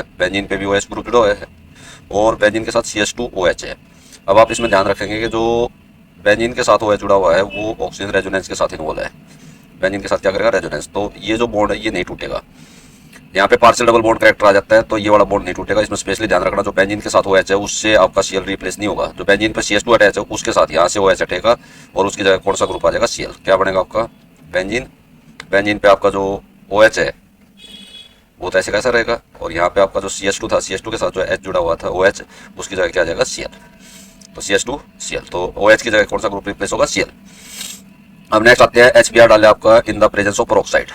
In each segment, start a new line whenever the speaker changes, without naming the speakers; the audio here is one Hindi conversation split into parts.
है, बेंजीन पे भी OH ग्रुप जुड़ा हुआ है और बेंजीन के साथ CH2OH है। अब आप इसमें ध्यान रखेंगे कि जो बेंजीन के साथ OH जुड़ा हुआ है वो ऑक्सीजन रेजोनेंस के साथ इन्वॉल्व है, बेंजीन के साथ क्या करेगा रेजोनेंस, तो ये जो बॉन्ड है ये नहीं टूटेगा। यहाँ पे पार्शियल डबल बॉन्ड करेक्टर आ जाता है तो ये वाला बॉन्ड नहीं टूटेगा। इसमें स्पेशली ध्यान रखना जो बेंजीन के साथ OH है उससे आपका Cl रिप्लेस नहीं होगा, जो बेंजीन पे CH2 अटैच है उसके साथ यहाँ से OH हटेगा और उसकी जगह कौन सा ग्रुप आ जाएगा Cl, क्या बनेगा आपका बेंजीन। बेंजीन पे आपका जो OH है वो तो ऐसे कैसा रहेगा और यहाँ पे आपका जो CH2 था, CH2 के साथ जो H जुड़ा हुआ था OH, उसकी जगह क्या आ जाएगा Cl, तो CH2Cl, तो OH की जगह कौन सा ग्रुप रिप्लेस होगा Cl। अब नेक्स्ट आते हैं HBr डाले आपका in the presence of peroxide.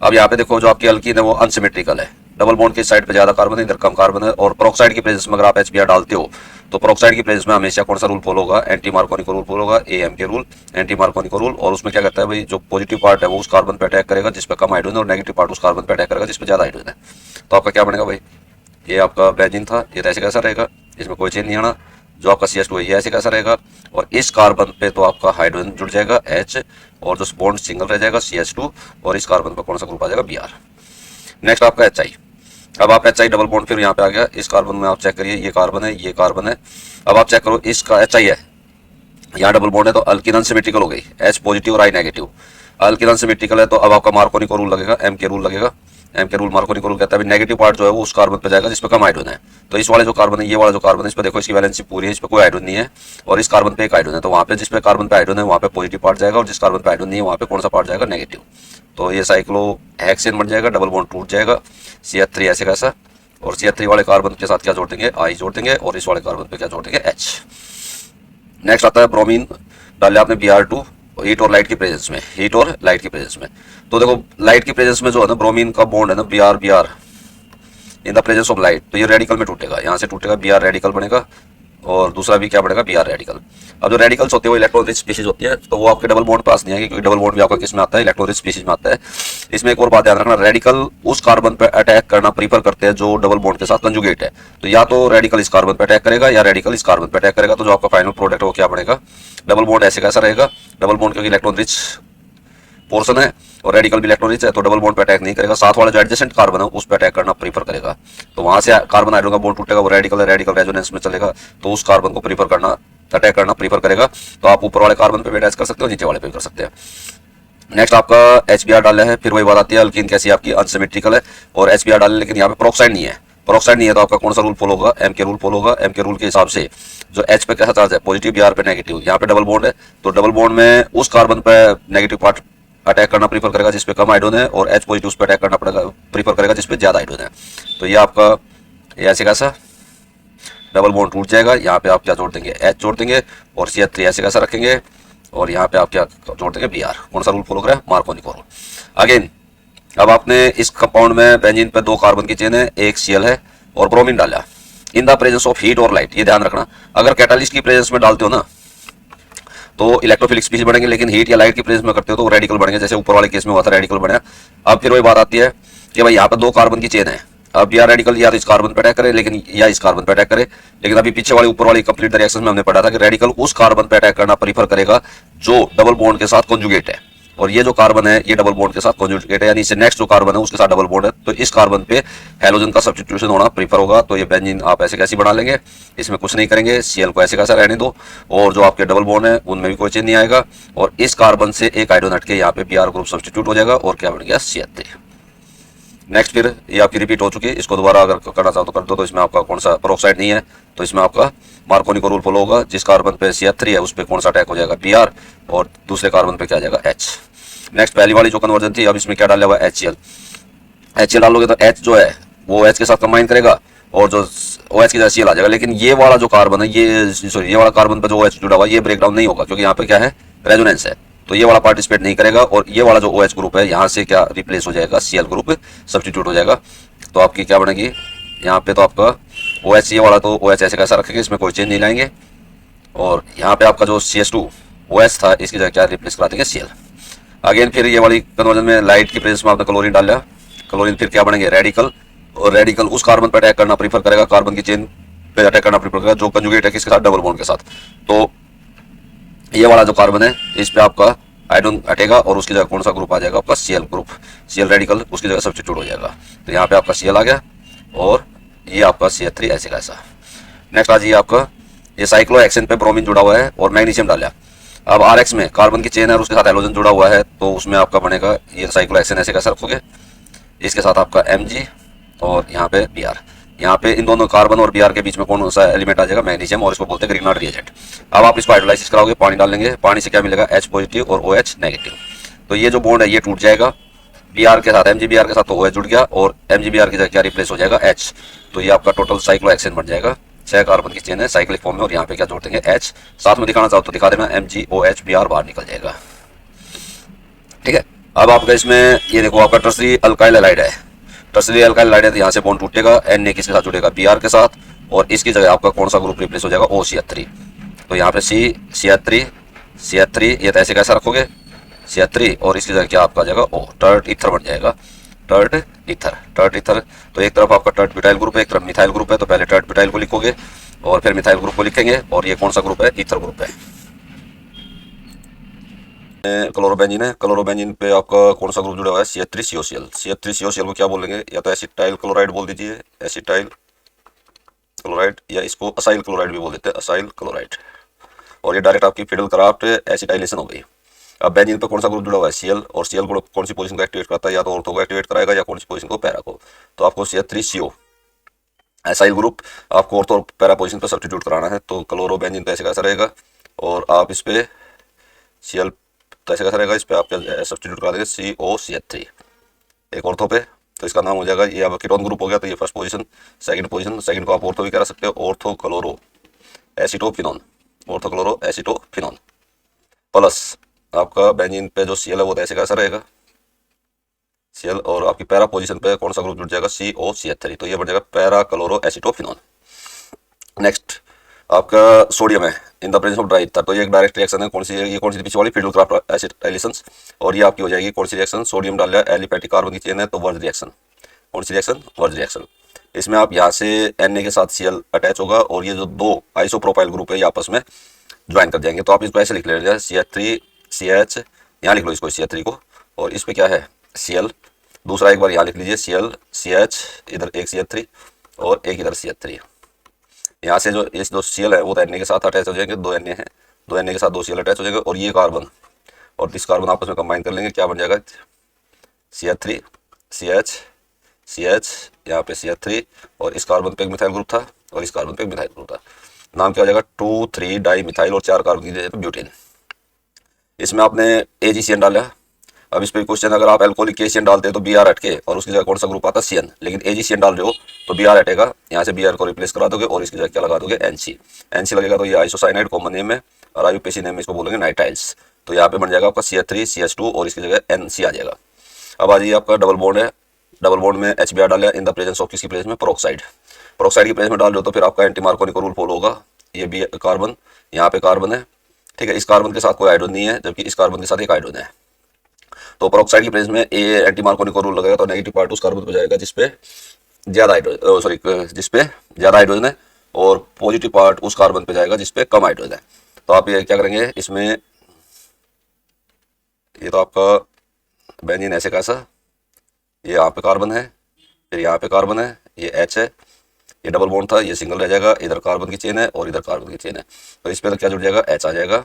अब यहाँ पे देखो जो आपकी अल्कीन है वो अनसिमेट्रिकल है, डबल बॉन्ड की साइड पे ज्यादा कार्बन है, इधर कम कार्बन है, और पेरोक्साइड की प्रेजेंस में अगर आप HBr डालते हो तो पेरोक्साइड की प्रेजेंस में हमेशा कौन सा रूल फॉलो होगा, एंटी मार्कोनी रूल फॉलो होगा, AM के रूल, एंटी मार्कोनी रूल। और उसमें क्या करता है भाई, जो पॉजिटिव पार्ट है वो उस कार्बन पे अटैक करेगा जिसपे कम हाइड्रोजन और नेगेटिव पार्ट उस कार्बन पे अटैक करेगा जिसपे ज्यादा हाइड्रोजन है। तो आपका क्या बनेगा भाई, ये आपका बेंजीन था, ये ऐसे कैसा रहेगा, इसमें कोई चेंज नहीं आना। जो आपका CH2 है ये ऐसे कैसा रहेगा और इस कार्बन पे तो आपका हाइड्रोजन जुड़ जाएगा H और जो बॉन्ड सिंगल रह जाएगा CH2 और इस कार्बन पे कौन सा ग्रुप आ जाएगा Br। नेक्स्ट आपका HI। अब आप HI डबल बॉन्ड फिर यहाँ पे आ गया, इस कार्बन में आप चेक करिए ये कार्बन है, ये कार्बन है। अब आप चेक करो इसका HI है, यहाँ डबल बॉन्ड है तो अल्कीन अनसिमेट्रिकल हो गई, H पॉजिटिव और I नेगेटिव। अल्कीन अनसिमेट्रिकल है तो अब आपका मार्कोनी रूल लगेगा, M के रूल लगेगा। M के रूल मार्कोनी रूल कहता है नेगेटिव पार्ट जो है वो उस कार्बन पे जाएगा जिसपे कम हाइड्रोजन है। तो इस वाले जो कार्बन है, ये वाला जो कार्बन है, इस पे देखो इसकी वैलेंसी पूरी है, इस पे कोई हाइड्रोजन नहीं है और इस कार्बन पे एक हाइड्रोजन है, तो वहाँ पे जिस पे कार्बन पे हाइड्रोजन है वहाँ पे पॉजिटिव पार्ट जाएगा और जिस कार्बन पे हाइड्रोजन नहीं है वहाँ पे कौन सा पार्ट जाएगा नेगेटिव। तो ये साइक्लोहेक्सेन बन जाएगा, डबल बॉन्ड टूट जाएगा, CH3 ऐसे कैसा, और CH3 वाले कार्बन के साथ क्या जोड़ देंगे I जोड़ देंगे और इस वाले कार्बन पे क्या जोड़ देंगे H। नेक्स्ट आता है ब्रोमीन, डाले आपने Br2 हीट और लाइट की प्रेजेंस में, हीट और लाइट की प्रेजेंस में। तो देखो लाइट की प्रेजेंस में जो है ना ब्रोमीन का बॉन्ड है ना Br in the presence of light, तो ये रेडिकल में टूटेगा, यहाँ से टूटेगा Br रेडिकल बनेगा और दूसरा भी क्या बनेगा Br रेडिकल। अब जो रेडिकल्स होते हैं वो इलेक्ट्रॉन रिच स्पीशीज होती है, तो वो आपके डबल बॉन्ड पास नहीं आएगी क्योंकि डबल बॉन्ड भी आपका किस में आता है, इलेक्ट्रॉन रिच स्पीशीज में आता है। इसमें एक और बात ध्यान रखना, रेडिकल उस कार्बन पे अटैक करना प्रीफर करते हैं जो डबल बॉन्ड के साथ कंजुगेट है, तो या तो रेडिकल इस कार्बन पे अटैक करेगा या रेडिकल इस कार्बन पे अटैक करेगा। तो जो आपका फाइनल प्रोडक्ट है वो क्या बनेगा, डबल बॉन्ड ऐसे कैसा रहेगा, डबल बॉन्ड क्योंकि इलेक्ट्रॉन रिच पोर्शन है और रेडिकल भी इलेक्ट्रॉन रिच है तो डबल बॉन्ड पे अटैक नहीं करेगा, साथ वाला जो एडजेसेंट कार्बन है उस पे अटैक करना प्रीफर करेगा। तो वहां से कार्बन हाइड्रोजन का बॉन्ड टूटेगा, वो रेडिकल है, रेडिकल रेजोनेंस में चलेगा तो उस कार्बन को प्रीफर करना, अटैक करना प्रीफर करेगा। तो आप ऊपर वाले कार्बन पे भी अटैच कर सकते हो, नीचे वाले पे भी कर सकते हैं। नेक्स्ट आपका HBr डाला है, फिर वही बात आती है अल्कीन कैसी आपकी अनसिमेट्रिकल है और HBr डाले लेकिन यहाँ पे पेरोक्साइड नहीं है, पेरोक्साइड नहीं है तो आपका कौन सा रूल फॉलो होगा, M के रूल फॉलो होगा। M के रूल के हिसाब से जो H पे कैसा चार्ज है पॉजिटिव, Br पे नेगेटिव, यहाँ पे डबल बॉन्ड है तो डबल बॉन्ड में उस कार्बन पे नेगेटिव पार्ट अटैक करना प्रीफर करेगा जिसपे कम हाइड्रोजन है और H पॉजिटिव उस पे अटैक करना पड़ेगा प्रीफर करेगा जिसपे ज्यादा हाइड्रोजन है। तो ये आपका ये ऐसे कैसा डबल बॉन्ड टूट जाएगा, यहाँ पे आप क्या जोड़ देंगे H जोड़ देंगे और CH3 ऐसे कैसा रखेंगे और यहाँ पे आप क्या जोड़ देंगे Br। कौन सा रूल फॉलो करें, मार्कोनी रूल। अगेन अब आपने इस कंपाउंड में बेंजीन पे 2 कार्बन की चेन है, एक Cl है और ब्रोमीन डाला in the presence of heat और लाइट। ये ध्यान रखना अगर कैटालिस्ट की प्रेजेंस में डालते हो ना तो इलेक्ट्रोफिलिक स्पीशीज बनेंगे, लेकिन हीट या लाइट की प्रेजेंस में करते हो तो रेडिकल बनेंगे, जैसे ऊपर वाले केस में हुआ था रेडिकल बना। अब फिर वही बात आती है कि भाई यहाँ पे 2 कार्बन की चेन है, अब Br रेडिकल या तो इस कार्बन पे अटैक करे लेकिन या इस कार्बन पे अटैक करे, लेकिन अभी पीछे वाली ऊपर वाली कंप्लीट रिएक्शन में हमने पढ़ा था कि रेडिकल उस कार्बन पे अटैक करना प्रीफर करेगा जो डबल बॉन्ड के साथ कॉन्जुगेट है और ये जो कार्बन है ये डबल बॉन्ड के साथ कॉन्जुगेट है, यानी इससे नेक्स्ट जो कार्बन है उसके साथ डबल बॉन्ड है तो इस कार्बन पे हैलोजन का सब्स्टिट्यूशन होना प्रीफर होगा। तो ये बेंजीन आप ऐसे कैसे बना लेंगे, इसमें कुछ नहीं करेंगे, Cl को ऐसे कैसा रहने दो और जो आपके डबल बॉन्ड है उनमें भी कोई चेंज नहीं आएगा और इस कार्बन से एक हाइड्रोजन हट के यहाँ पे Br ग्रुप सब्स्टिट्यूट हो जाएगा और क्या बन गया CH3। नेक्स्ट फिर ये आपकी रिपीट हो चुकी है, इसको दोबारा अगर करना चाहो तो कर दो। तो इसमें आपका कौन सा पेरोक्साइड नहीं है तो इसमें आपका मार्कोनी रूल फॉलो होगा, जिस कार्बन पे CH3 है उस पर कौन सा अटैक हो जाएगा Br और दूसरे कार्बन पे क्या जाएगा H। नेक्स्ट पहली वाली जो कन्वर्जन थी अब इसमें क्या डाला हुआ है HCl डालोगे तो H जो है वो H के साथ कंबाइन करेगा और जो OH की जगह Cl आ जाएगा, लेकिन ये वाला जो कार्बन है ये वाला कार्बन पे जो OH जुड़ा हुआ है ये ब्रेक डाउन नहीं होगा क्योंकि यहाँ पे क्या है रेजोनेंस है, तो ये वाला पार्टिसिपेट नहीं करेगा और ये वाला जो OH ग्रुप है यहाँ से क्या रिप्लेस हो जाएगा Cl ग्रुप सब्स्टिट्यूट हो जाएगा। तो आपकी क्या बनेगी यहाँ पे तो आपका OH ये वाला तो OH ऐसे कैसा रखेंगे, इसमें कोई चेंज नहीं लाएंगे और यहाँ पे आपका जो CH2OH था इसकी जगह क्या रिप्लेस करा देंगे Cl। अगेन फिर ये वाली कन्वर्जन में लाइट की प्रेजेंस में आपने क्लोरीन डाल लिया, क्लोरीन फिर क्या बनेंगे रेडिकल और रेडिकल उस कार्बन पर अटैक करना प्रीफर करेगा, कार्बन की चेन पे अटैक करना प्रीफर करेगा जो कंजुगेट है किसके साथ डबल बॉन्ड के साथ। तो ये वाला जो कार्बन है इस पे आपका हाइड्रोजन हटेगा और उसकी जगह कौन सा ग्रुप आ जाएगा आपका Cl ग्रुप, Cl रेडिकल उसकी जगह सब्स्टिट्यूट हो जाएगा। तो यहाँ पे आपका Cl आ गया और ये आपका CH3 ऐसे का ऐसा। नेक्स्ट आ जाइए आपका ये साइक्लोहेक्सेन पे ब्रोमीन जुड़ा हुआ है और मैग्नीशियम डाला। अब RX में कार्बन की चेन है और उसके साथ हेलोजन जुड़ा हुआ है, तो उसमें आपका बनेगा ये साइक्लोहेक्सेन ऐसे कैसे रखोगे, इसके साथ आपका Mg और यहाँ पे Br। यहाँ पे इन दोनों कार्बन और Br के बीच में कौन सा एलिमेंट आ जाएगा, मैग्नीशियम, और इसको बोलते हैं ग्रिग्नार्ड रिएजेंट। अब आप इसको हाइड्रोलाइसिस कराओगे, पानी डाल लेंगे, पानी से क्या मिलेगा, H पॉजिटिव और OH नेगेटिव। तो ये जो बॉन्ड है ये टूट जाएगा, Br के साथ MgBr के साथ तो OH जुड़ गया और MgBr की जगह क्या रिप्लेस हो जाएगा, H। तो ये आपका टोटल साइक्लोहेक्सेन बन जाएगा। 6 कार्बन की चेन है साइक्लिक फॉर्म में और यहाँ पे क्या जोड़ देंगे, H। साथ में दिखाना चाहो तो दिखा देना, MgOH बाहर निकल जाएगा। ठीक है। अब आपका इसमें ये देखो आपका टर्सरी अल्काइल हैलाइड है, टर्सरी अल्काइल हैलाइड है तो यहाँ से बॉन्ड टूटेगा, Na किसके साथ जुड़ेगा, Br के साथ, और इसकी जगह आपका कौन सा ग्रुप रिप्लेस हो जाएगा, OCH3। तो यहाँ पे CH3 ये तो ऐसे कैसा रखोगे CH3 और इसकी जगह क्या आपका आ जाएगा O, टर्ट ईथर बन जाएगा, टर्ट ईथर। तो एक तरफ आपका टर्ट ब्यूटाइल ग्रुप है, एक तरफ मिथाइल ग्रुप है, तो पहले टर्ट ब्यूटाइल को लिखोगे और फिर मिथाइल ग्रुप को लिखेंगे, और ये कौन सा ग्रुप है, ईथर ग्रुप है। क्लोरोबेंजीन है, क्लोरोबेंजीन पे आपका कौन सा ग्रुप जुड़ा हुआ है, CH3COCl। CH3COCl को क्या बोलेंगे, या तो एसिटाइल क्लोराइड बोल दीजिए, एसिटाइल क्लोराइड, या इसको असाइल क्लोराइड भी बोल देते हैं, असाइल क्लोराइड। और ये डायरेक्ट आपकी फिडल क्राफ्ट एसिटाइलेशन हो गई। अब बेंजीन पे कौन सा ग्रुप जुड़ा हुआ है, Cl, और Cl ग्रुप कौन सी पोजीशन को एक्टिवेट करता है, या तो ऑर्थो को एक्टिवेट कराएगा या कौन सी पोजीशन को, पैरा को। तो आपको CH3CO एसाइल ग्रुप आपको ऑर्थो और पैरा पोजीशन पर सब्स्टिट्यूट कराना है, तो क्लोरोबेंजीन तो ऐसे कैसा रहेगा, और आप इस पे Cl तो ऐसे कैसा रहेगा, इस पे आप सब्स्टिट्यूट करा देंगे COCH3 एक ऑर्थो पे, तो इसका नाम हो जाएगा, ये अब कीटोन ग्रुप हो गया, तो ये फर्स्ट पोजीशन। सेकंड को आप ऑर्थो भी करा सकते हो, ortho chloro acetophenone, ortho chloro acetophenone, plus आपका बेंजीन पे जो Cl है वो तो ऐसे कैसा रहेगा Cl, और आपकी पैरा पोजीशन पे कौन सा ग्रुप जुड़ जाएगा, COCH3, तो ये बन जाएगा पैरा क्लोरो एसिटोफिनोन। नेक्स्ट आपका सोडियम है in the presence of dry ether, तो ये एक डायरेक्ट रिएक्शन है, कौन सी ये कौन सी पीछे वाली, फिडल क्राफ्ट एसिटाइलेशन, और ये आपकी हो जाएगी कौन सी रिएक्शन, सोडियम डाल लिया, एलिफेटिक कार्बन की चेन है, तो वर्ज रिएक्शन। कौन सी रिएक्शन, वर्ज रिएक्शन। इसमें आप यहाँ से Na के साथ Cl अटैच होगा और ये जो दो आइसोप्रोपाइल ग्रुप है ये आपस में ज्वाइन कर जाएंगे, तो आप इसको ऐसे लिख लीजिए CH3CH, यहाँ लिख लो इसको CH3 को, और इस पे क्या है Cl, दूसरा एक बार यहाँ लिख लीजिए Cl CH, इधर एक CH3 और एक इधर CH3। यहाँ से जो इस दो Cl है वो तो Na के साथ अटैच हो जाएंगे, दो Na है, दो Na के साथ दो Cl अटैच हो जाएंगे, और ये कार्बन और इस कार्बन आपस में कंबाइन कर लेंगे, क्या बन जाएगा CH3 CH यहाँ पे CH3, और इस कार्बन पे एक मिथाइल ग्रुप था और इस कार्बन पे एक मिथाइल ग्रुप था, नाम क्या हो जाएगा 2,3 डाई मिथाइल, और 4 कार्बन की जगह पे ब्यूटेन। इसमें आपने AgCN डाला। अब इस पे क्वेश्चन, अगर आप एल्कोहलिक KCN डालते हैं तो Br हटके और उसकी जगह कौन सा ग्रुप आता है CN, लेकिन AgCN डाल रहे हो तो Br हटेगा, यहाँ से Br को रिप्लेस करा दोगे और इसकी जगह क्या लगा दोगे NC लगेगा, तो ये आइसोसाइनाइड कॉमन नेम है, और IUPAC नेम में इसको बोलेंगे नाइट्राइल्स। तो यहाँ पे बन जाएगा आपका CH3CH2 और इसकी जगह NC आ जाएगा। अब आ जाइए आपका डबल बॉन्ड है, डबल बॉन्ड में HBr डाला इन द प्रेजेंस ऑफ किसकी प्रेजेंस में, पेरोक्साइड की प्रेजेंस में डाल रहे हो तो फिर आपका एंटी मार्कोनी रूल फॉलो होगा। ये भी कार्बन, यहाँ पे कार्बन है, ठीक है, इस कार्बन के साथ कोई हाइड्रोजन नहीं है, जबकि इस कार्बन के साथ एक हाइड्रोजन है, तो पेरोक्साइड की प्रेजेंस में ए एंटी मार्कोनी रूल लगेगा, तो नेगेटिव पार्ट उस कार्बन पे जाएगा जिसपे ज्यादा हाइड्रोजन, जिसपे ज्यादा हाइड्रोजन है, और पॉजिटिव पार्ट उस कार्बन पे जाएगा जिसपे कम हाइड्रोजन है। तो आप ये क्या करेंगे इसमें, ये तो आपका बेंजीन ऐसे कैसा, ये यहाँ पे कार्बन है, फिर यहाँ पे कार्बन है, ये H है, ये डबल बॉन्ड था, ये सिंगल रह जाएगा, इधर कार्बन की चेन है और इधर कार्बन की चेन है, तो इस पे तो क्या जुड़ जाएगा H आ जाएगा,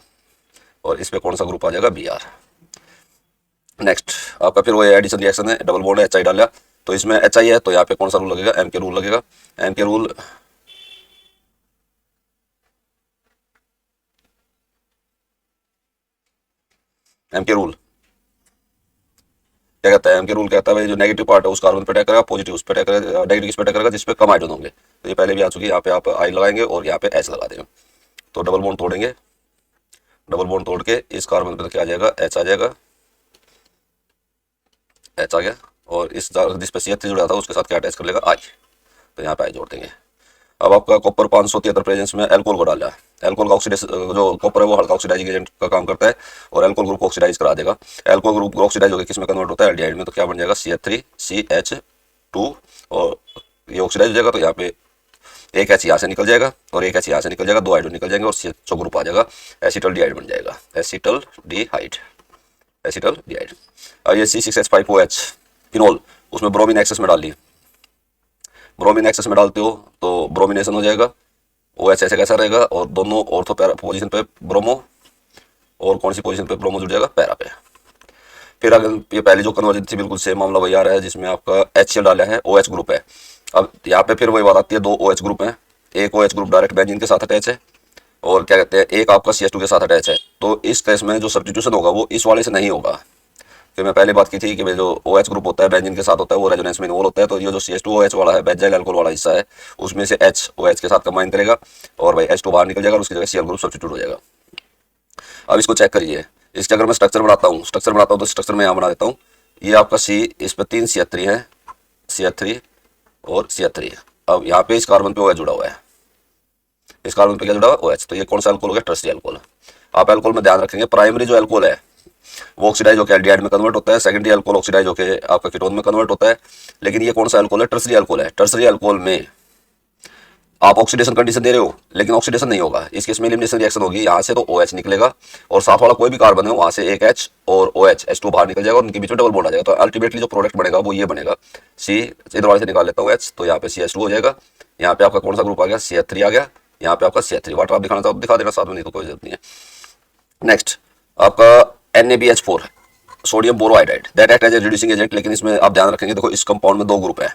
और इस पे कौन सा ग्रुप आ जाएगा Br। नेक्स्ट आपका फिर वो एडिशन रिएक्शन है, डबल बॉन्ड है, HI डाला, तो इसमें HI है तो यहाँ पे कौन सा रूल लगेगा, M के रूल लगेगा। M के रूल क्या कहता है, एम के रूल कहता है भाई जो नेगेटिव पार्ट है उस कार्बन पे अटैक करेगा, पॉजिटिव उस पे अटैक करेगा, नेगेटिव किस पे अटैक करेगा, जिस पे कम हाइड्रोजन होंगे। तो ये पहले भी आ चुकी है, यहाँ पे आप आई लगाएंगे और यहाँ पे एच लगा देंगे, तो डबल बॉन्ड तोड़ेंगे, डबल बॉन्ड तोड़ के इस कार्बन पे क्या आ जाएगा, एच आ जाएगा, एच आ गया, और इस जिस पे CH3 जुड़ा था उसके साथ क्या अटैच कर लेगा, आई, तो यहाँ पे आई जोड़ देंगे। अब आपका कॉपर 573 प्रेजेंस में एल्कोहल को डाला है, एल्कोहल का ऑक्सीडाइज जो कॉपर है वो हल्का ऑक्सीडाइजिंग एजेंट का काम करता है और एल्कोहल ग्रुप को ऑक्सीडाइज करा देगा। एल्कोहल ग्रुप ऑक्सीडाइज होकर किस में कन्वर्ट होता है, एल्डिहाइड में, तो क्या बन जाएगा CH3CH2, और ये ऑक्सीडाइज हो जाएगा, तो यहाँ पे एक H यहाँ से निकल जाएगा और एक H यहाँ से निकल जाएगा, दो हाइड्रोजन निकल जाएंगे और CH ग्रुप आ जाएगा, एसिटल्डिहाइड बन जाएगा, एसिटल्डिहाइड। अब ये C6H5OH फिनोल, उसमें ब्रोमीन एक्सेस में डाल ली, ब्रोमीन एक्सेस में डालते हो तो ब्रोमिनेशन हो जाएगा, ओ एच ऐसे कैसा रहेगा, और दोनों ऑर्थो पैरा पोजिशन पे ब्रोमो, और कौन सी पोजीशन पे ब्रोमो जुड़ जाएगा, पैरा पे। फिर अगर ये पहली जो कन्वर्जन थी बिल्कुल सेम मामला वही आ रहा है, जिसमें आपका HCl डाला है, OH ग्रुप है। अब यहाँ पे फिर वही बात आती है, दो OH ग्रुप है, एक OH ग्रुप डायरेक्ट बेंजीन के साथ अटैच है, और क्या कहते हैं एक आपका CH2 के साथ अटैच है। तो इस केस में जो सब्स्टिट्यूशन होगा वो इस वाले से नहीं होगा। फिर मैं पहले बात की थी कि भाई जो OH ग्रुप होता है बेंजीन के साथ होता है वो रेजोनेंस में इन्वॉल्व होता है, तो ये जो CH2OH वाला है बेंजाइल अल्कोहल वाला हिस्सा है उसमें से H OH के साथ कंबाइन करेगा और भाई H2 बाहर निकल जाएगा और उसकी जगह Cl ग्रुप सब्स्टिट्यूट हो जाएगा। अब इसको चेक करिए, इसके अगर मैं स्ट्रक्चर बनाता हूँ तो स्ट्रक्चर में यहाँ बना देता हूँ। ये आपका C, इस पर 3 CH3 है, CH3 और CH3। अब यहाँ पे इस कार्बन पे OH जुड़ा हुआ है, इस कार्बन पे क्या जुड़ा हुआ है, OH। तो ये कौन सा अल्कोहल हो गया, टर्शियरी अल्कोहल। आप अल्कोहल में ध्यान रखेंगे प्राइमरी जो अल्कोहल है वो ऑक्सीडाइज होकर एल्डिहाइड में कन्वर्ट होता है, सेकेंडरी अल्कोहल ऑक्सीडाइज होकर आपका कीटोन में कन्वर्ट होता है। लेकिन ये कौन सा अल्कोहल है, टर्शियरी अल्कोहल है। टर्शियरी अल्कोहल में आप ऑक्सीडेशन कंडीशन दे रहे हो लेकिन ऑक्सीडेशन नहीं होगा, इस केस में एलिमिनेशन रिएक्शन होगी, यहाँ से तो OH निकलेगा और साथ वाला कोई भी कार्बन है वहां से एक H और OH H2 बाहर निकल जाएगा और उनके बीच में डबल बॉन्ड आ जाएगा। तो अल्टीमेटली जो प्रोडक्ट बनेगा वो ये बनेगा, C इधर वाले से निकाल लेता हूँ H, तो यहाँ पे CH2 हो जाएगा। यहाँ पे आपका कौन सा ग्रुप आ गया, CH3 आ गया। यहाँ पे आपका CH3, वाटर आप दिखाना चाहो दिखा देना साथ में, नहीं तो कोई जरूरत नहीं है। नेक्स्ट आपका NaBH4 sodium borohydride, that act as a reducing agent. लेकिन इसमें आप ध्यान रखेंगे, देखो इस कंपाउंड में दो ग्रुप है,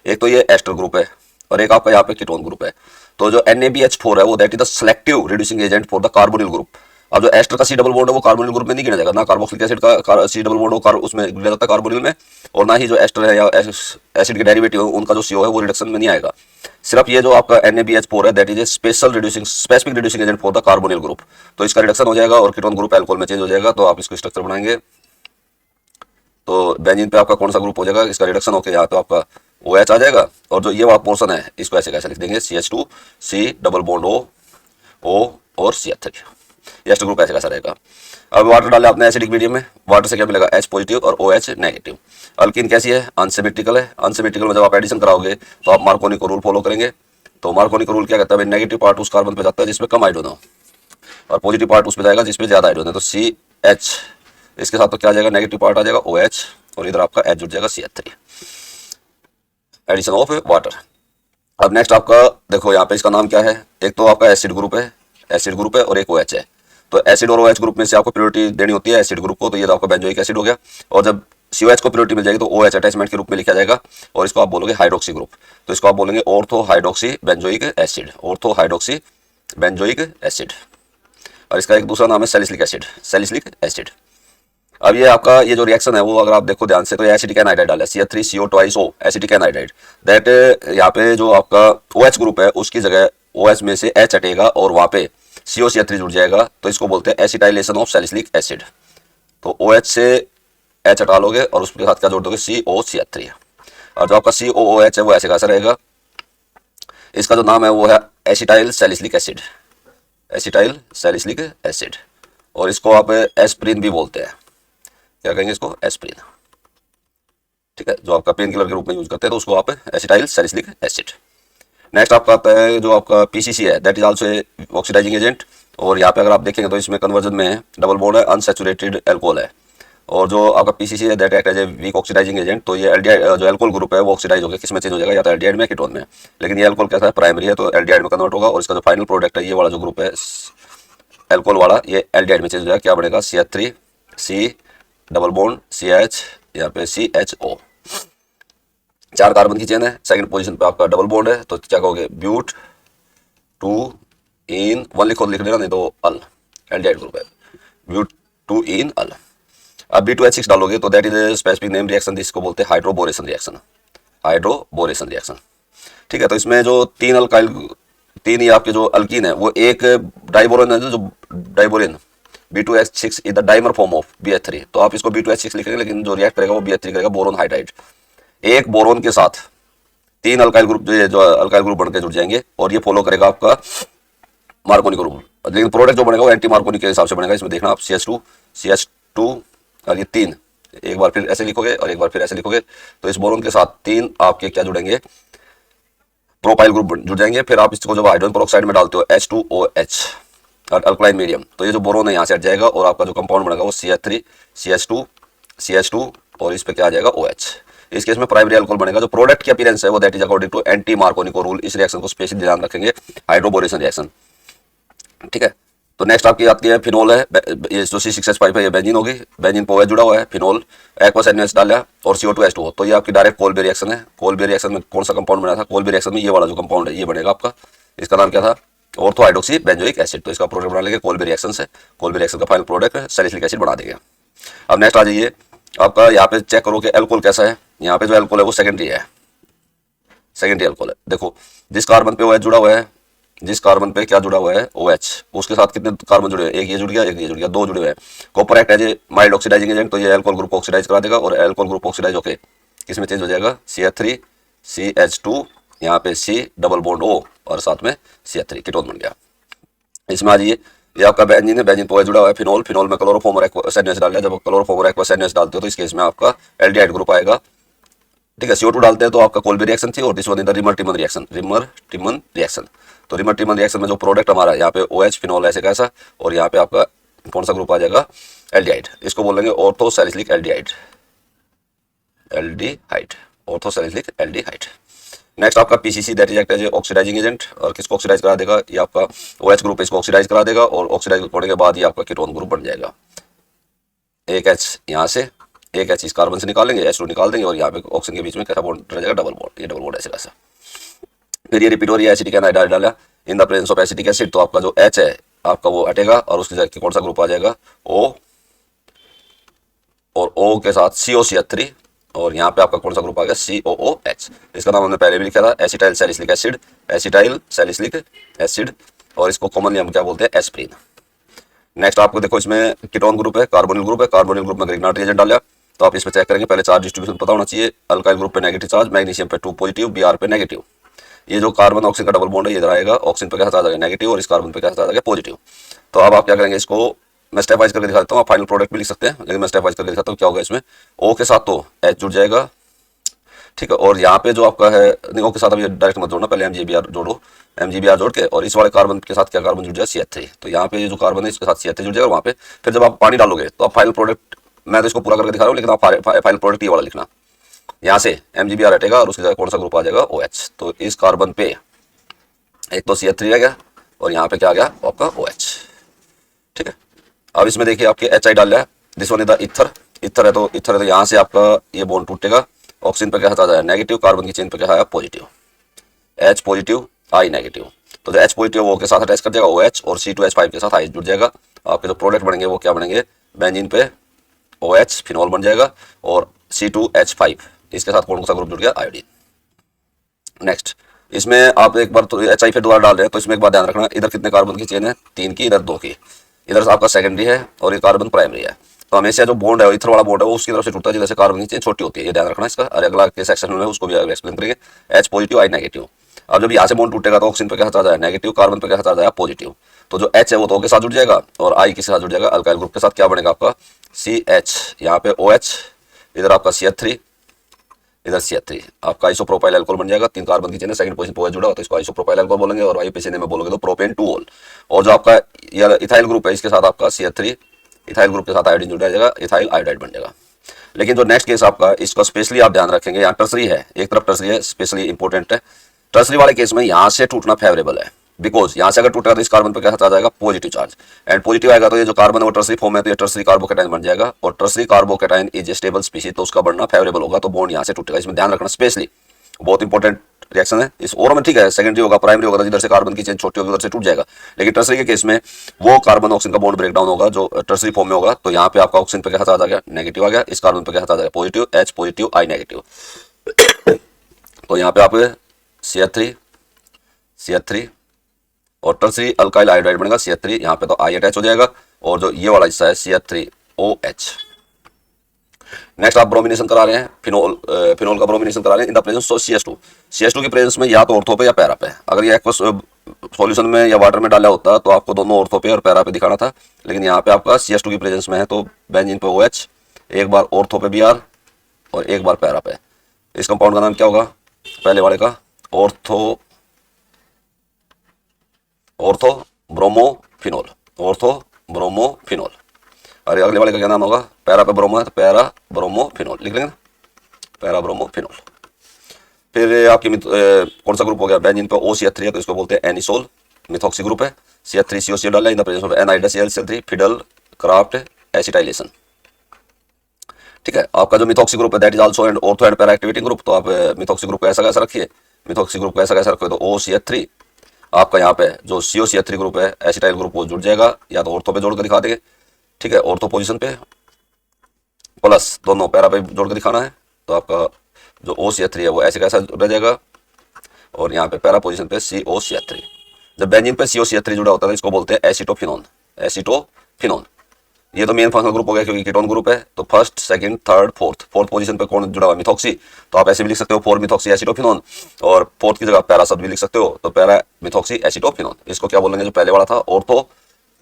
एक तो ये एस्टर ग्रुप है और एक आपका यहाँ पे कीटोन ग्रुप है। तो जो NaBH4 है वो that is the selective reducing agent for the carbonyl group. अब जो एस्टर का C डबल बॉन्ड है वो कार्बोनिल ग्रुप में नहीं गिना जाएगा, ना कार्बोक्सिलिक एसिड का C डबल बॉन्ड हो उसमें गिना जाता है कार्बोनिल में, और ना ही जो एस्टर है या एसिड के डेरिवेटिव है उनका जो CO है वो रिडक्शन में नहीं आएगा। सिर्फ ये जो आपका NaBH4 है that is a specific reducing agent for the carbonyl group, तो इसका रिडक्शन हो जाएगा और कीटोन ग्रुप अल्कोहल में चेंज हो जाएगा। तो आप इसको स्ट्रक्चर बनाएंगे तो बेंजीन पे आपका कौन सा ग्रुप हो जाएगा, इसका रिडक्शन होकर यहाँ तो आपका OH आ जाएगा, और जो ये वाला पोर्शन है इसको ऐसे कैसे लिख देंगे, CH2 C double bond O और CH3, एस्टर ग्रुप ऐसे कैसा रहेगा। अब वाटर डाले आपने एसिडिक मीडियम में, वाटर से क्या मिलेगा, H पॉजिटिव और OH नेगेटिव। अल्कीन कैसी है, अनसिमेट्रिकल है। अनसिमेट्रिकल में जब आप एडिशन कराओगे तो आप मार्कोनी को रूल फॉलो करेंगे। तो मार्कोनी का रूल क्या कहता है, नेगेटिव पार्ट उस कार्बन पे जाता है जिसमें कम हाइड्रोजन हो और पॉजिटिव पार्ट उसमें जाएगा जिसमें ज्यादा हाइड्रोजन है। तो CH इसके साथ तो क्या आ जाएगा, नेगेटिव पार्ट आ जाएगा OH और इधर आपका H जुड़ जाएगा CH3, एडिशन ऑफ वाटर। अब नेक्स्ट आपका देखो यहाँ पे इसका नाम क्या है, एक तो आपका एसिड ग्रुप है और एक OH है। तो एसिड और OH ग्रुप में से आपको प्योरिटी देनी होती है एसिड ग्रुप को, तो ये आपका बेंजोइक एसिड हो गया। और जब COH को प्योरिटी मिल जाएगी तो OH अटैचमेंट के रूप में लिखा जाएगा और इसको आप बोलोगे हाइड्रोक्सी ग्रुप। तो इसको आप बोलेंगे ortho hydroxy benzoic acid, ortho hydroxy benzoic acid. और इसका एक दूसरा नाम है सैलिसिलिक एसिड। अब ये आपका ये जो रिएक्शन है वो अगर आप देखो ध्यान से तो एसिटिक एनाइड्राइड डाला है, CH3CO twice O acetic anhydride. That यहाँ पे जो आपका OH ग्रुप है उसकी जगह OH में से H हटेगा और वहाँ पे COCH3 जुड़ जाएगा, तो इसको बोलते हैं एसिटाइलेशन ऑफ सैलिसिलिक एसिड। तो OH से H हटा लोगे और उसके साथ क्या जोड़ दोगे, COCH3। और जो आपका COOH है वो ऐसे कैसा रहेगा, इसका जो नाम है वो है acetyl salicylic acid, acetyl salicylic acid. और इसको आप एस्प्रिन भी बोलते हैं, क्या कहेंगे इसको, एस्प्रिन। ठीक है, जो आपका पेन किलर के रूप में यूज करते हैं तो उसको आप एसिटाइल सैलिसिलिक एसिड। नेक्स्ट आपका आता है जो आपका PCC है, that is also a oxidizing agent. और यहाँ पे अगर आप देखेंगे तो इसमें कन्वर्जन में डबल बॉन्ड है, अनसैचुरेटेड अल्कोहल है। और जो आपका PCC है that act as a weak oxidizing agent. तो ये एल्डिहाइड जो अल्कोहल ग्रुप है वो ऑक्सीडाइज होकर किस में चेंज हो जाएगा, या तो एल्डिहाइड में कीटोन में। लेकिन ये अल्कोहल कैसा है, प्राइमरी है तो एल्डिहाइड में कन्वर्ट होगा और इसका जो फाइनल प्रोडक्ट है ये वाला जो ग्रुप है अल्कोहल वाला ये एल्डिहाइड में चेंज हो जाएगा, क्या बनेगा, CH3 C double bond CH, यहाँ पे CHO। 4 कार्बन की चेन है, सेकंड पोजीशन पे आपका डबल बॉन्ड है, तो क्या कहोगे, ब्यूट 2 इन 1 लिख देना, नहीं तो अल, एल्डिहाइड ग्रुप है, ब्यूट 2 इन अल। अब B2H6 डालोगे तो that is specific name reaction, जिसको बोलते हैं हाइड्रोबोरेशन रिएक्शन, हाइड्रोबोरेशन रिएक्शन। ठीक है, तो इसमें जो 3 ही आपके जो अल्कीन है वो एक डाइबोरेन है, जो diborane B2H6 is the dimer form of BH3। तो आप इसको B2H6 लिखेंगे लेकिन जो रिएक्ट करेगा वो BH3 करेगा, बोरोन हाइड्राइड। एक बोरोन के साथ 3 अल्काइल ग्रुप जो अल्काइल ग्रुप बनकर जुड़ जाएंगे और ये फॉलो करेगा आपका मार्कोनी ग्रुप। लेकिन प्रोडक्ट जो बनेगा वो एंटी मार्कोनी के हिसाब से बनेगा। इसमें देखना आप CH2 और ये 3 एक बार फिर ऐसे लिखोगे और एक बार फिर ऐसे लिखोगे, तो इस बोरोन के साथ 3 आपके क्या जुड़ेंगे, प्रोपाइल ग्रुप जुड़ जाएंगे। फिर आप इसको जब हाइड्रोजन पेरोक्साइड में डालते हो H2OH और अल्कलाइन मीडियम, तो ये जो बोरोन है यहाँ से हट जाएगा और आपका जो कंपाउंड बनेगा वो CH3 CH2 और इस पे क्या आ जाएगा, OH। इस केस में प्राइमरी अल्कोहल बनेगा। जो प्रोडक्ट की अपीयरेंस है वो that is according to anti Markovnikov rule. इस रिएक्शन को स्पेशली ध्यान रखेंगे, हाइड्रोबोरेशन रिएक्शन, ठीक है। तो नेक्स्ट आपकी आती है फिनोल है, ये जो C6H5 है ये बेंजीन होगी, बेंजीन पे OH जुड़ा हुआ है, फिनोल एक्वस NaOH डाला और CO2H2O, तो ये आपकी डायरेक्ट कोलबे रिएक्शन है। कोलबे रिएक्शन में कौन सा कंपाउंड बना था? कोलबे रिएक्शन में ये वाला जो कंपाउंड है ये बनेगा आपका, इसका नाम क्या था? Ortho hydroxy benzoic acid. तो इसका प्रोडक्ट बना लेंगे कोलबे रिएक्शन से, कोलबे रिएक्शन का फाइनल प्रोडक्ट सैलिसिलिक एसिड बना देंगे। अब नेक्स्ट आ जाइए आपका, यहाँ पे चेक करो कि एल्कोहल कैसा है। यहाँ पे जो एल्कोहल है वो सेकेंडरी है, सेकेंडरी अल्कोहल है। देखो जिस कार्बन पे OH जुड़ा हुआ है, जिस कार्बन पे क्या जुड़ा हुआ है OH, उसके साथ कितने कार्बन जुड़े हुए हैं? एक ये जुड़ गया, एक ये जुड़ गया, दो जुड़े हुए हैं। Copper act as a mild oxidizing agent, तो ये अल्कोहल ग्रुप को ऑक्सीडाइज करा देगा और अल्कोहल ग्रुप ऑक्सीडाइज होके किसमें चेंज हो जाएगा? CH3 CH2, यहाँ पे C डबल बॉन्ड O और साथ में CH3 कीटोन बन गया। इसमें आ जाइए, ये आपका बेंजीन है, बेंजीन पे OH जुड़ा हुआ है, फिनोल, फिनोल में क्लोरोफॉर्म और एक्वस NaOH डाल दिया। जब क्लोरोफॉर्म और एक्वस NaOH डालते हो तो इस केस में आपका एल्डिहाइड ग्रुप आएगा, ठीक है। CO2 डालते हैं तो आपका कोलबे रिएक्शन थी और this one is the Reimer Tiemann reaction, Reimer Tiemann reaction. तो रिमर-टिमन रिएक्शन में जो प्रोडक्ट हमारा यहाँ पे OH फिनोल ऐसे कैसा, और यहाँ पे आपका कौन सा ग्रुप आ जाएगा? एल्डिहाइड। इसको बोलेंगे ortho salicylic aldehyde, aldehyde, ortho salicylic aldehyde. Next आपका PCC that is act as oxidizing agent, और किसको ऑक्सीडाइज करा देगा? ये आपका OH ग्रुप इसको ऑक्सीडाइज करा देगा और ऑक्सीडाइज होने के बाद ये आपका कीटोन ग्रुप बन जाएगा। एक H यहाँ से, एक H इस कार्बन से निकालेंगे, H2 निकाल देंगे और यहाँ पे ऑक्सीजन के बीच में कैसा बॉन्ड रह जाएगा? Double bond. ये डबल बॉन्ड ऐसे कैसा, फिर ये रिपीट हो रही है, एसिटिक एनाइड डाला in the presence of acetic acid, तो आपका जो H है आपका वो हटेगा और उसकी जगह कौन सा ग्रुप आ जाएगा? O, और O के साथ COCH3 और यहाँ पे आपका कौन सा ग्रुप आ गया? COOH। इसका नाम हमने पहले भी लिखा था, acetyl salicylic acid, acetyl salicylic acid, और इसको कॉमनली हम क्या बोलते हैं? एस्प्रिन। नेक्स्ट आपको देखो इसमें कीटोन ग्रुप है, कार्बोनिल ग्रुप है, कार्बोनिल ग्रुप में ग्रिग्नार्ड रिएजेंट डाला, तो आप इसमें चेक करेंगे पहले चार्ज डिस्ट्रीब्यूशन पता होना चाहिए। अल्काइल ग्रुप पे नेगेटिव चार्ज, मैग्नीशियम पे 2 पॉजिटिव, Br पे नेगेटिव। ये जो कार्बन ऑक्सीजन का डबल बॉन्ड है ये इधर आएगा, ऑक्सीजन पे क्या चार्ज आ जाएगा? नेगेटिव, और इस कार्बन पे क्या चार्ज आ जाएगा? पॉजिटिव। तो अब आप क्या करेंगे? इसको मैं स्टेप वाइज करके दिखा देता हूँ, आप फाइनल प्रोडक्ट भी लिख सकते हैं, लेकिन मैं स्टेप वाइज करके दिखाता हूँ क्या होगा इसमें। O के साथ तो H जुड़ जाएगा, ठीक है, और यहाँ पे जो आपका है, नहीं O के साथ अभी डायरेक्ट मत जोड़ना, पहले MgBr जोड़ो, MgBr जोड़ के, और इस वाले कार्बन के साथ क्या कार्बन जुड़ जाएगा? CH3। तो यहाँ पे जो कार्बन है इसके साथ CH3 जुड़ जाएगा, वहाँ पे फिर जब आप पानी डालोगे तो आप फाइनल प्रोडक्ट, मैं तो इसको पूरा करके दिखा रहा हूँ, लेकिन आप फाइनल प्रोडक्ट ये वाला लिखना। यहाँ से MgBr हटेगा और उसकी जगह कौन सा ग्रुप आ जाएगा? OH। तो इस कार्बन पे एक तो CH3 रह गया और यहाँ पे क्या आ गया? आपका OH, ठीक है। अब इसमें देखिए आपके HI डाल रहा है, this one is the ether, ether है तो ईथर है, तो यहाँ से आपका ये बॉन्ड टूटेगा, ऑक्सीजन पे क्या आ जाएगा? नेगेटिव, कार्बन की चेन पे क्या आया? Positive, H positive I negative. तो जो H पॉजिटिव वो के साथ अटैच कर जाएगा OH, और C2H5 के साथ I जुड़ जाएगा। आपके जो प्रोडक्ट बनेंगे वो क्या बनेंगे? बेंजीन पे OH फिनोल बन जाएगा, और C2H5 इसके साथ कौन सा ग्रुप जुड़ गया? आयोडीन। नेक्स्ट इसमें आप एक बार तो HI फिर दोबारा डाल रहे हैं, तो इसमें एक बात ध्यान रखना, इधर कितने कार्बन की चेन है? 3 की, इधर 2 की, इधर आपका सेकेंडरी है और ये कार्बन प्राइमरी है। तो हमेशा जो बॉन्ड है, इथर वाला बॉन्ड है, वो उसकी तरफ से टूटता है जिधर से कार्बन की चेन छोटी होती है, ये ध्यान रखना इसका। और अगला के सेक्शन में उसको भी एक्सप्लेन करेंगे। H positive I negative. अब जब यहाँ से बॉन्ड टूटेगा तो ऑक्सीजन पे क्या आ जाएगा? नेगेटिव, कार्बन पे क्या आ जाएगा? पॉजिटिव। तो जो H है वो तो O के साथ जुड़ जाएगा और I के साथ जुड़ जाएगा, अल्काइल ग्रुप के साथ क्या बनेगा आपका? CH, यहाँ पे OH, इधर आपका CH3, इधर CH3, आपका आइसोप्रोपाइल अल्कोहल बन जाएगा। 3 कार्बन की चेन है, सेकंड पोजीशन पे OH जुड़ा हो तो इसको आइसोप्रोपाइल अल्कोहल बोलेंगे, और IUPAC में बोलोगे तो प्रोपेन 2 ऑल। और जो आपका ये इथाइल ग्रुप है इसके साथ आपका CH3, इथाइल ग्रुप के साथ आयोडीन जुड़ जाएगा, इथाइल आयोडाइड बन जाएगा। लेकिन जो नेक्स्ट केस आपका, इसका स्पेशली आप ध्यान रखेंगे, यहाँ टर्सरी है, एक तरफ टर्सरी है, स्पेशली इंपॉर्टेंट है। टर्सरी वाले केस में यहाँ से टूटना फेवरेबल है, बिकॉज यहाँ से अगर टूटेगा तो इस कार्बन पर क्या आ जाएगा? पॉजिटिव चार्ज, एंड पॉजिटिव आएगा तो ये जो कार्बन है वो टर्सरी फॉर्म है, तो ये टर्सरी कार्बोकेटाइन बन जाएगा, और tertiary carbocation is a stable species, तो उसका बढ़ना फेवरेबल होगा, तो बॉन्ड यहाँ से टूटेगा। इसमें ध्यान रखना, स्पेशली बहुत इंपॉर्टेंट रिएक्शन है। इस और में ठीक है, सेकेंडरी होगा, प्राइमरी होगा, तो जिधर से कार्बन की चेन छोटी होगी उधर से टूट जाएगा। लेकिन टर्सरी के केस में वो कार्बन ऑक्सीजन का बॉन्ड ब्रेक डाउन होगा जो टर्सरी फॉर्म में होगा, तो यहाँ पे आपका ऑक्सीजन पे क्या आ जाएगा? नेगेटिव आ गया, इस कार्बन पे क्या आ जाएगा? Positive, H positive I negative. तो यहाँ पे आप CH3 और टर्सरी अल्काइल आयोडाइड बनेगा CH3, यहाँ पे तो I अटैच हो जाएगा, और जो ये वाला हिस्सा है CH3OH। नेक्स्ट आप ब्रोमिनेशन करा रहे हैं, फिनोल का ब्रोमिनेशन करा रहे हैं in the presence of CH2 की प्रेजेंस में, या तो ऑर्थो पे या पैरा पे। अगर ये एक्वस सॉल्यूशन में या वाटर में डाला होता तो आपको दोनों ऑर्थो पे और पैरा पे दिखाना था, लेकिन यहाँ पे आपका CH2 की प्रेजेंस में है तो बेंजीन पे OH, एक बार ऑर्थो पे Br और एक बार पैरा पे। इस कंपाउंड का नाम क्या होगा? पहले वाले का ऑर्थो ब्रोमोफिनोल, ऑर्थो ब्रोमोफिनोल। अरे अगले वाले का क्या नाम होगा? पैरा पे ब्रोमो है तो पैरा ब्रोमोफिनोल लिख लेंगे। पैराब्रोमोफिनॉल। फिर ये आपकी कौन सा ग्रुप हो गया, बेंजीन पे OCH3 है तो इसको बोलते हैं एनिसोल, मिथॉक्सी ग्रुप है। CH3COCl डाला in the presence of NiHCl3 fiddle craft acetylation. ठीक है, आपका जो मिथॉक्सी ग्रुप है that is also and ortho and para activating group, तो आप मिथॉक्सी ग्रुप को ऐसा कैसा रखिए, मिथॉक्सी ग्रुप को ऐसा कैसा रखोगे तो OCH3 आपका यहाँ पे जो COCH3 ग्रुप है एसिटाइल ग्रुप वो जुड़ जाएगा, या तो ऑर्थो पे जोड़ कर दिखा देंगे। ठीक है, ऑर्थो पोजीशन पे प्लस दोनों पैरा पे जोड़ कर दिखाना है, तो आपका जो OCH3 है वो ऐसे कैसा रह जाएगा, और यहाँ पे पैरा पोजीशन पे COCH3। जब बेंजीन पे COCH3 जुड़ा होता है तो इसको बोलते हैं एसिटोफिनोन, एसिटोफिनोन। ये तो मेन फंक्शनल ग्रुप हो गया क्योंकि कीटोन ग्रुप है, तो first second third fourth position पे कौन जुड़ा हुआ है, मिथॉक्सी, तो आप ऐसे भी लिख सकते हो 4 मिथॉक्सी एसिटोफिनोन, और फोर्थ की जगह पैरा शब्द भी लिख सकते हो, तो पैरा मिथॉक्सी एसिटोफिनोन। इसको क्या बोलेंगे जो पहले वाला था, ऑर्थो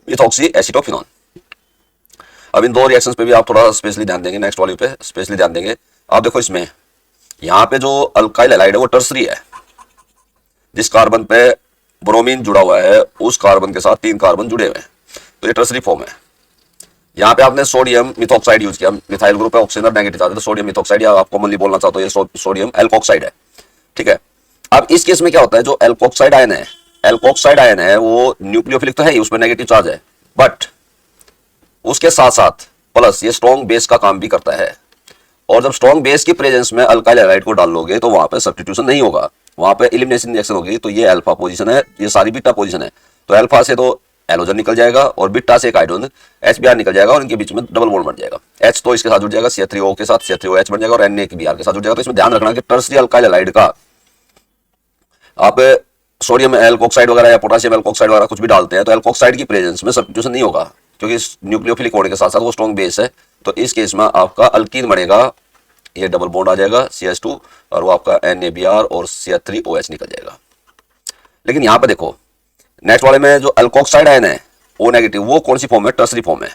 मिथॉक्सी एसिटोफिनोन। अब इन दो रिएक्शंस पे भी आप थोड़ा स्पेशली ध्यान देंगे, नेक्स्ट वाली पे स्पेशली ध्यान देंगे। आप देखो इसमें यहाँ पे जो अल्काइल हैलाइड है वो टर्सरी है, जिस कार्बन पे ब्रोमीन जुड़ा हुआ है उस कार्बन के साथ 3 कार्बन जुड़े हुए हैं, तो ये टर्सरी फॉर्म है। यहाँ पे आपने सोडियम मिथॉक्साइड यूज किया, मिथाइल ग्रुप है, ऑक्सीजन और नेगेटिव चार्ज है, तो सोडियम मिथॉक्साइड, या आप कॉमनली बोलना चाहते हो ये सोडियम एल्कोक्साइड है। ठीक है, अब इस केस में क्या होता है, जो एल्कोक्साइड आयन है, एल्कोक्साइड आयन है वो न्यूक्लियोफिलिक तो है ही, उसमें नेगेटिव चार्ज है, बट उसके साथ साथ प्लस ये स्ट्रॉन्ग बेस का काम भी करता है, और जब स्ट्रॉन्ग बेस की प्रेजेंस में अल्काइल हैलाइड को डाल लोगे तो वहां पे सब्स्टिट्यूशन नहीं होगा, वहां पे एलिमिनेशन रिएक्शन होगी। तो ये अल्फा पोजीशन है, ये सारी बीटा पोजीशन है, तो अल्फा से तो एलोजन निकल जाएगा और बीटा से एक हाइड्रोजन HBr निकल जाएगा और इनके बीच में डबल बॉन्ड बन जाएगा। H तो इसके साथ जुड़ जाएगा CH3O के साथ, CH3OH बन जाएगा, और Na के Br के साथ जुड़ जाएगा। तो इसमें ध्यान रखना कि टर्सरी अल्काइल हैलाइड का आप सोडियम एल्कोक्साइड वगैरह या पोटेशियम एल्कोक्साइड वगैरह कुछ भी डालते हैं तो एल्कोक्साइड की प्रेजेंस में सब्स्टिट्यूशन नहीं होगा, क्योंकि न्यूक्लियोफिलिक होने के साथ साथ वो स्ट्रॉन्ग बेस है। तो इस केस में आपका अल्कीन बनेगा, ये डबल बॉन्ड आ जाएगा CH2 और वो आपका NaBr और CH3OH निकल जाएगा। लेकिन यहाँ पे देखो नेक्स्ट वाले में जो अल्कोक्साइड आयन है O नेगेटिव, वो कौन सी फॉर्म है, टर्सरी फॉर्म है,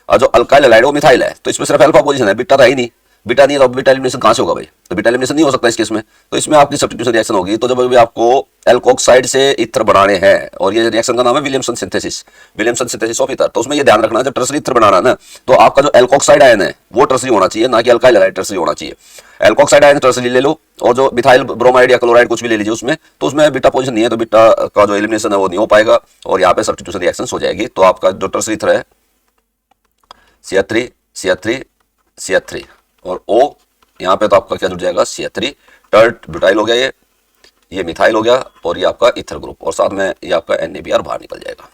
और जो अल्काइल हैलाइड वो मिथाइल है, तो इसमें सिर्फ अल्फा पोजीशन है, बीटा था ही नहीं, बीटा नहीं है तो बीटा एलिमिनेशन कहां से होगा भाई, तो बीटा एलिमिनेशन नहीं हो सकता इस केस में, तो इसमें आपकी सब्स्टिट्यूशन रिएक्शन होगी। तो जब भी आपको एल्कोक्साइड से ईथर बनाने हैं, और ये रिएक्शन का नाम है विलियमसन सिंथेसिस ऑफ ईथर, तो उसमें ये ध्यान रखना जब टर्सरी ईथर बनाना है ना, तो आपका जो एल्कोक्साइड आयन है वो टर्सरी होना चाहिए, ना कि अल्काइल हैलाइड टर्सरी होना चाहिए। एल्कोक्साइड आयन टर्सरी ले लो, और जो मिथाइल ब्रोमाइड या क्लोराइड कुछ भी ले लीजिए उसमें, तो उसमें बीटा पोजीशन नहीं है, तो बीटा का जो एलिमिनेशन है वो नहीं हो पाएगा, और यहाँ पे सब्स्टिट्यूशन रिएक्शन हो जाएगी। तो आपका जो टर्सरी ईथर है CH3 और O, यहाँ पे तो आपका क्या जुड़ जाएगा CH3, टर्ट ब्यूटाइल हो गया, ये मिथाइल हो गया, और ये आपका ईथर ग्रुप, और साथ में ये आपका NaBr बाहर निकल जाएगा।